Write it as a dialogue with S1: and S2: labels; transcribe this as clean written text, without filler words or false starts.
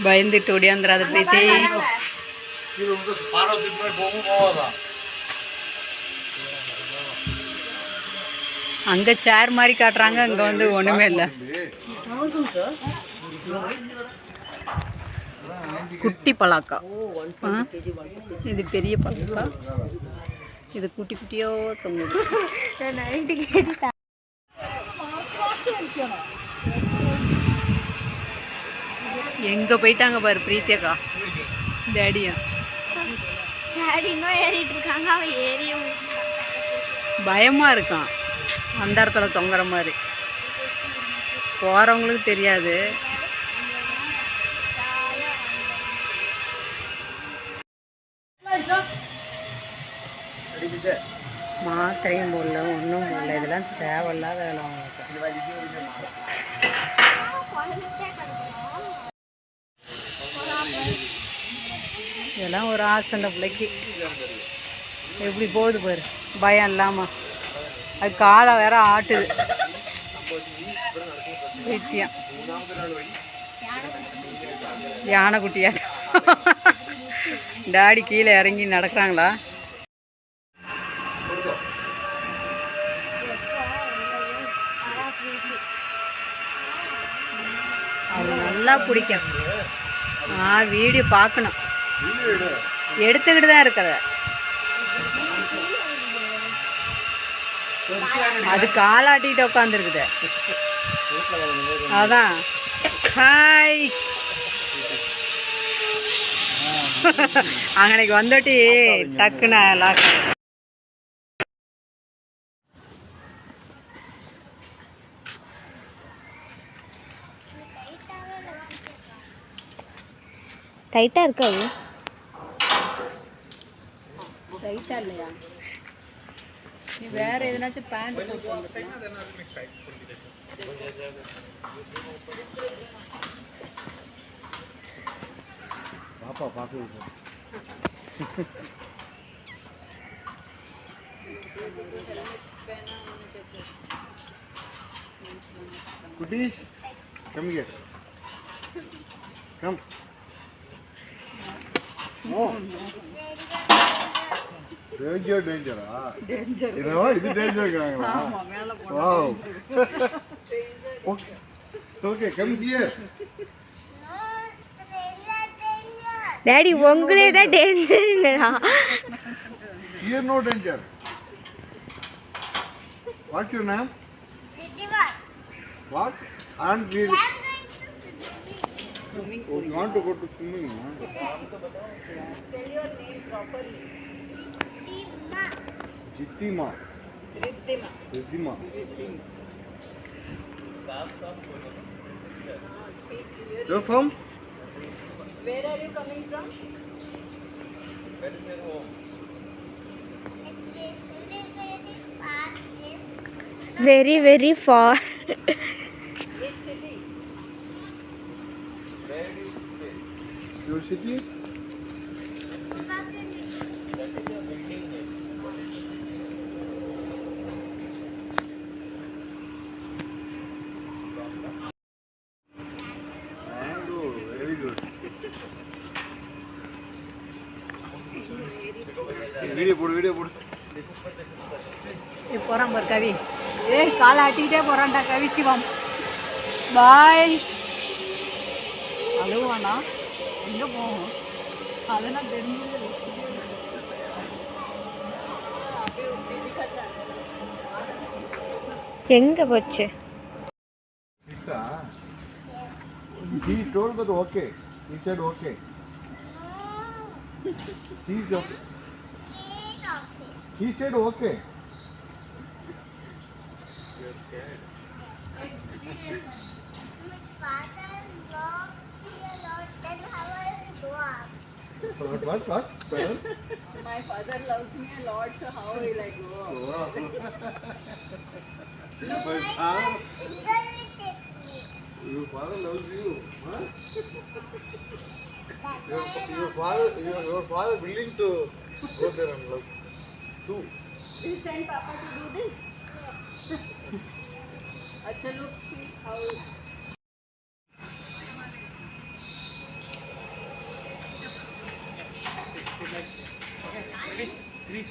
S1: பயந்துட்டு ஓடியாந்துடாத பிரீத்தி. அங்க சேர் மாதிரி காட்டுறாங்க, அங்க வந்து ஒண்ணுமே இல்லை. குட்டி பலாக்கா. இது பெரிய பலாக்கா, இது குட்டி குட்டியோ தொங்குது. எங்க போயிட்டாங்க பாரு பிரீத்தி அக்கா டேடியா. பயமா இருக்கான் அந்த இடத்துல தொங்குற மாதிரி. போறவங்களுக்கு தெரியாது. மாத்திரையும் போடல, ஒன்றும் போடல. இதெல்லாம் தேவையில்லாத வேலை அவங்களுக்கு. இதெல்லாம் ஒரு ஆசை அந்த பிள்ளைக்கு. எப்படி போகுது பாரு, பயம் இல்லாமல். அது காலை வேற ஆட்டுது. வெட்டியா யானைக்குட்டியா. டாடி கீழே இறங்கி நடக்கிறாங்களா? அது நல்லா பிடிக்கும். வீடியோ பார்க்கணும், எடுத்துக்கிட்டு தான் இருக்கிற. அது காலாட்டிட்டு உட்காந்துருக்குது. அதான் ஹாய் அங்கனைக்கு வந்துட்டு டக்குன்னு லாக்.
S2: டைட்டா இருக்காது.
S1: டைட்டா இல்லையா? நீ வேற எதனாச்சும் பேண்ட் போட்டு
S3: பாப்பா பாக்க. குட்டீஸ் கம் ஹியர், கம். டேஞ்சர் டேஞ்சரா? இதோ இது டேஞ்சர்ங்கறாங்களா? Wow. Okay okay come here.
S2: Daddy உங்களே தான் டேஞ்சர்ங்கடா.
S3: Here no danger. What's your name? Riddhiva. What? And we swimming. Oh, you want to go to swimming? Tell your name properly. Riddhima. Riddhima. Riddhima. Riddhima. You're from? Where are you coming from? Where is your home? It's
S2: very, very far.
S3: Which city? Where do you stay? Your city? That is your building name. Very good. Video போடு.
S1: போகிறான் பாரு கவி. காலை ஆட்டிக்கிட்டே போகிறான்டா கவி. சிவம் பாய். அழுவானா? எங்கே போகும்? அதெல்லாம் தெரிஞ்சு
S2: எங்க போச்சு?
S3: He told but okay. He said okay. He's okay. He said okay. You're scared.
S4: Father loves me a lot, then how will I go up?
S3: What?
S1: My father loves me a lot, so how will I go up?
S3: My father. Your father loves you, huh? Your father willing to go there and love too.
S1: Will you send Papa to do this? Acha look, see how.
S3: Wait.